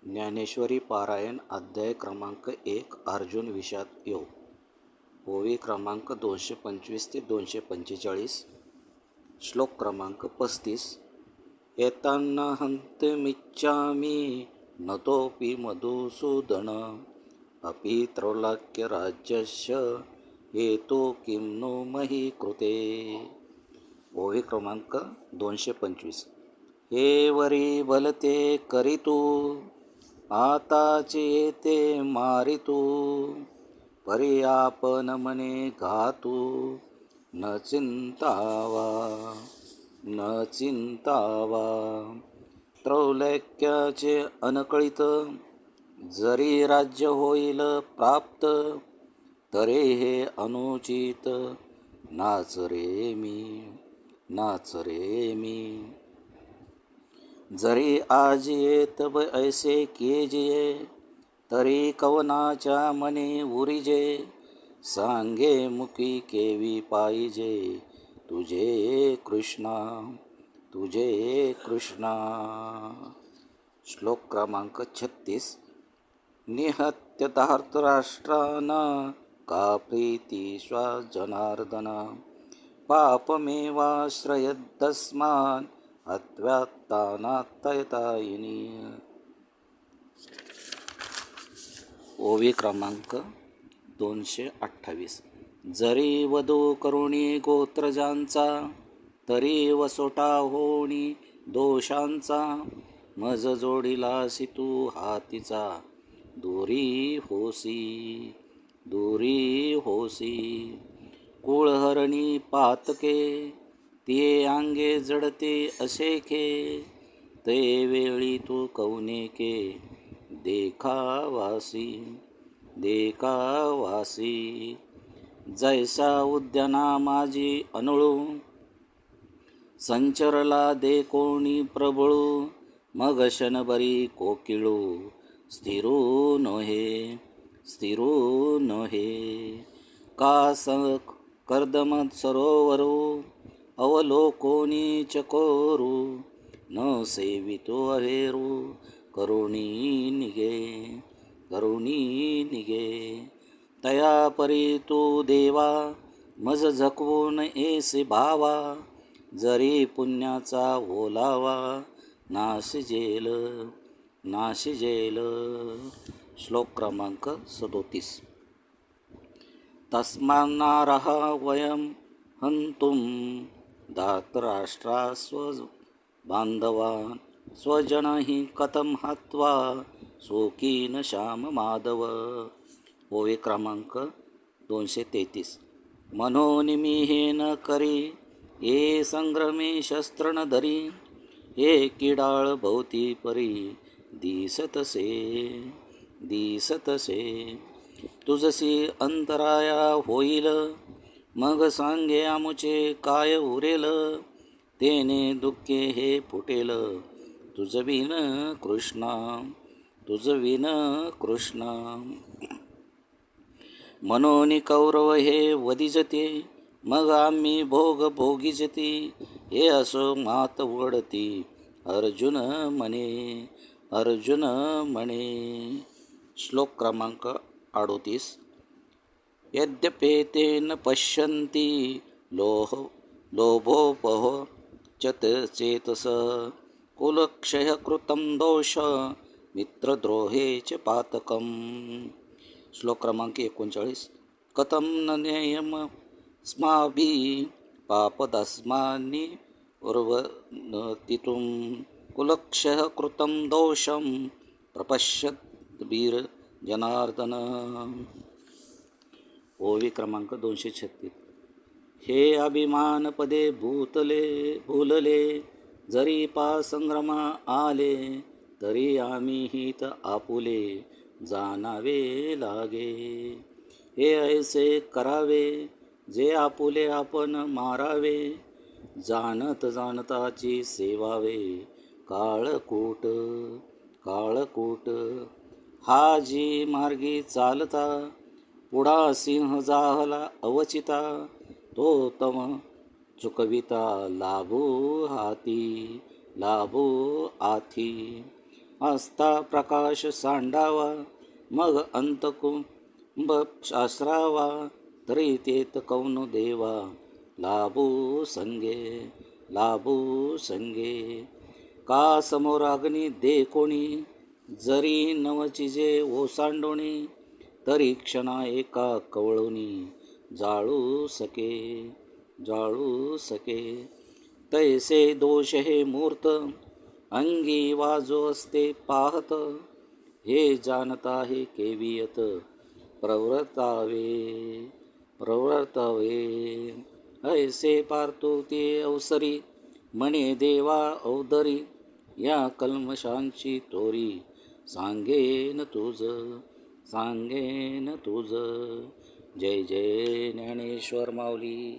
ज्ञानेश्वरी पारायण अध्याय क्रमांक 1 अर्जुन विषाद योग ओवी क्रमांक 225 ते 245 श्लोक क्रमांक 35 एतान्न हन्तुमिच्छामि नतोपि मधुसूदन अपि त्रैलोक्यराज्यस्य हेतो किं नो मही कृते। ओवी क्रमांक 225 हे वरी भलते करीतू आताचे येते मारितू परी आपण मने घातू न चिंतावा त्रैलोक्याचे अनकळित जरी राज्य होईल प्राप्त तरे हे अनुचित नाच रे मी जरी आज येत ऐसे कीजिये तरी कवनाच्या मने उरिजे सांगे मुखी केवी पाहिजे तुझे कृष्णा। श्लोक क्रमांक 36 निहत्य धार्तराष्ट्रानं का प्रीती स्वजनार्दन पापमेवाश्रयदस्मान् अत्व्यात्तानात्तयतायिनी। ओवी क्रमांक 228 जरी वधू करुणी गोत्रजांचा तरी वसोटा होणी दोषांचा मज जोडिलासी तू हातीचा दूरी होसी कुळहरणी पातके ते अंगे जडते असेखे ते वेळी तू कौनेके देखावासी जैसा उद्याना माझी अनळू संचरला दे कोणी प्रबळू मग शनभरी कोकिळू स्थिरू नोहे का कर्दम सरोवरू अवलोकोनी चकोरू न सेवितो अहेरू करुणी निगे तया परी तू देवा मज झकवून ऐसे भावा जरी पुण्याचा ओलावा नाशिजेल। श्लोक क्रमांक 37 तस्मान्नारः वयं हन्तुं धार्तराष्ट्रा स्वबान्धवान् स्वजनहि कथं हत्वा सुखी न श्याम माधव। ओवी क्रमांक 233 मनोनिमिहेन करी ये संग्रमे शस्त्र न धरी हे किडाळ भोवती परी दिसतसे तुझसी अंतराया होईल मग सांगे आमुचे काय उरेल तेने दुःखे हे फुटेल तुझ विन कृष्णा। मनोनी कौरव हे वदिजते मग आम्ही भोगिजती हे असो मात उघडती अर्जुन म्हणे। श्लोक क्रमांक 38 यद्यपेते न पश्यन्ति लोभोपहो चेतस कुलक्षय कृतं दोष मित्रद्रोहे च पातकम्। श्लोक क्रमांक 39 कथं न ज्ञेयं स्माभिः पापदस्मान्नि उर्वतितुं कुलक्षय कृतं दोषं प्रपश्यद्भिर् जनार्दन। ओवी क्रमांक 236 हे अभिमान पदे भूलले जरी संग्रमा आले तरी आम्ही हित आपुले जाणावे लागे हे ऐसे करावे जे आपुले आपण मारावे जाणताची सेवावे काळकूट हा जी मार्गी चालता पुढा सिंह जाहला अवचिता तो तम चुकविता लाभो आथी असता प्रकाश सांडावा, मग अंतकुंभ शास्त्रावा, तरी तेत कौन देवा, लाभू संगे. का समोर अग्नी दे कोणी, जरी नवचिजे ओसांडोणी, तरी क्षणा एका कवळुनी, जाळू सके. तैसे दोष हे मूर्त, अंगी वाजो असते पाहत, हे जानता हे केवियत, प्रवर्तावे. ऐसे पारतो ते अवसरी, म्हणे देवा अवदरी, या कल्मशांची तोरी, सांगेन तुझ. जय जय ज्ञानेश्वर माऊली.